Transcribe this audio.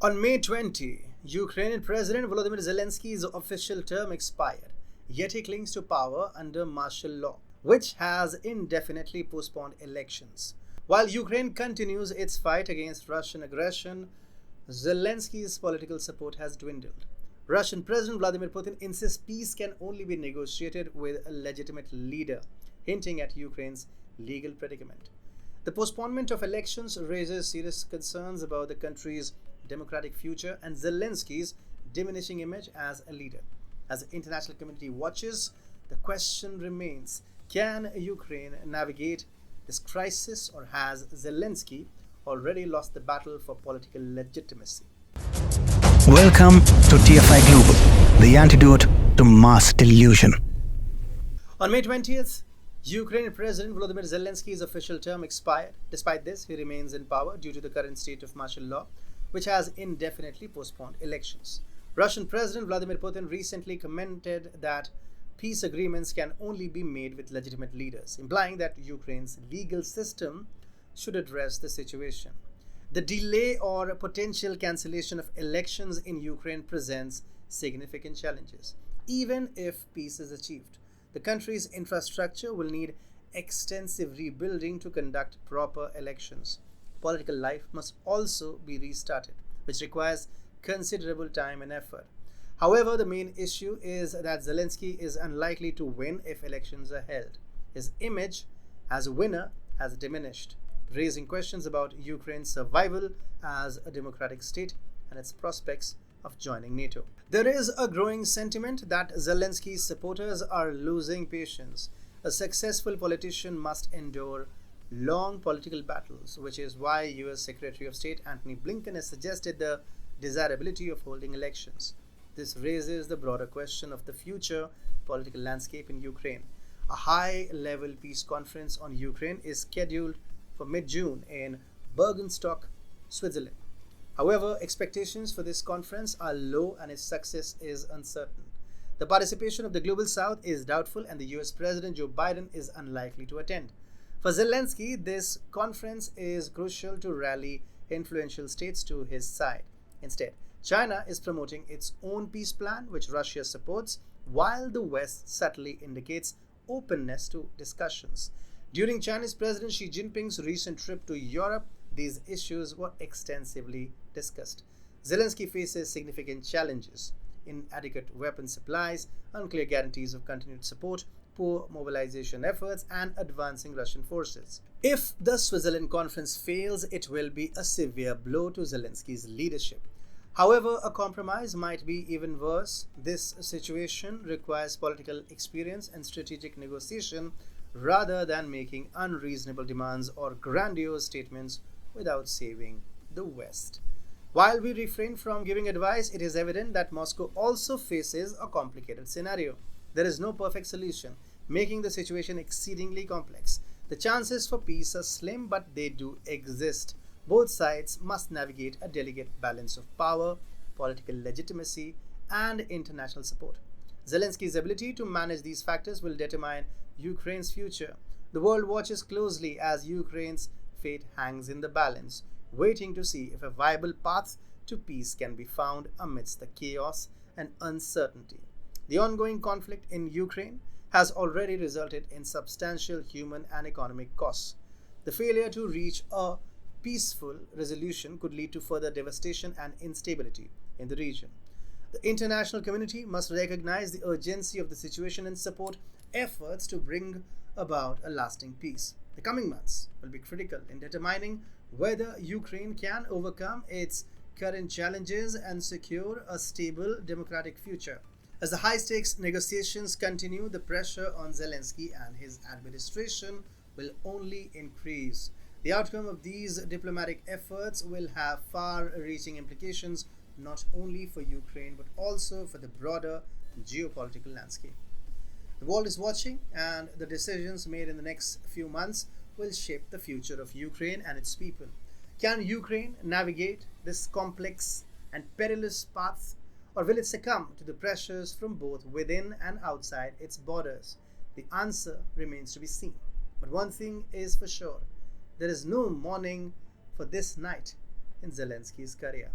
On May 20, Ukrainian President Volodymyr Zelensky's official term expired, yet he clings to power under martial law, which has indefinitely postponed elections. While Ukraine continues its fight against Russian aggression, Zelensky's political support has dwindled. Russian President Vladimir Putin insists peace can only be negotiated with a legitimate leader, hinting at Ukraine's legal predicament. The postponement of elections raises serious concerns about the country's democratic future and Zelensky's diminishing image as a leader. As the international community watches, the question remains, can Ukraine navigate this crisis, or has Zelensky already lost the battle for political legitimacy? Welcome to TFI Global, the antidote to mass delusion. On May 20th, Ukrainian President Volodymyr Zelensky's official term expired. Despite this, he remains in power due to the current state of martial law, which has indefinitely postponed elections. Russian President Vladimir Putin recently commented that peace agreements can only be made with legitimate leaders, implying that Ukraine's legal system should address the situation. The delay or potential cancellation of elections in Ukraine presents significant challenges. Even if peace is achieved, the country's infrastructure will need extensive rebuilding to conduct proper elections. Political life must also be restarted, which requires considerable time and effort. However, the main issue is that Zelensky is unlikely to win if elections are held. His image as a winner has diminished, raising questions about Ukraine's survival as a democratic state and its prospects of joining NATO. There is a growing sentiment that Zelensky's supporters are losing patience. A successful politician must endure long political battles, which is why US Secretary of State Antony Blinken has suggested the desirability of holding elections. This raises the broader question of the future political landscape in Ukraine. A high-level peace conference on Ukraine is scheduled for mid-June in Bergenstock, Switzerland. However, expectations for this conference are low and its success is uncertain. The participation of the Global South is doubtful, and the US President Joe Biden is unlikely to attend. For Zelensky, this conference is crucial to rally influential states to his side. Instead, China is promoting its own peace plan, which Russia supports, while the West subtly indicates openness to discussions. During Chinese President Xi Jinping's recent trip to Europe, these issues were extensively discussed. Zelensky faces significant challenges: inadequate weapon supplies, unclear guarantees of continued support, poor mobilization efforts, and advancing Russian forces. If the Switzerland conference fails, it will be a severe blow to Zelensky's leadership. However, a compromise might be even worse. This situation requires political experience and strategic negotiation rather than making unreasonable demands or grandiose statements without saving the West. While we refrain from giving advice, it is evident that Moscow also faces a complicated scenario. There is no perfect solution, making the situation exceedingly complex. The chances for peace are slim, but they do exist. Both sides must navigate a delicate balance of power, political legitimacy, and international support. Zelensky's ability to manage these factors will determine Ukraine's future. The world watches closely as Ukraine's fate hangs in the balance, waiting to see if a viable path to peace can be found amidst the chaos and uncertainty. The ongoing conflict in Ukraine has already resulted in substantial human and economic costs. The failure to reach a peaceful resolution could lead to further devastation and instability in the region. The international community must recognize the urgency of the situation and support efforts to bring about a lasting peace. The coming months will be critical in determining whether Ukraine can overcome its current challenges and secure a stable democratic future. As the high-stakes negotiations continue, the pressure on Zelensky and his administration will only increase. The outcome of these diplomatic efforts will have far-reaching implications not only for Ukraine but also for the broader geopolitical landscape. The world is watching, and the decisions made in the next few months will shape the future of Ukraine and its people. Can Ukraine navigate this complex and perilous path, or will it succumb to the pressures from both within and outside its borders? The answer remains to be seen. But one thing is for sure: there is no mourning for this night in Zelensky's career.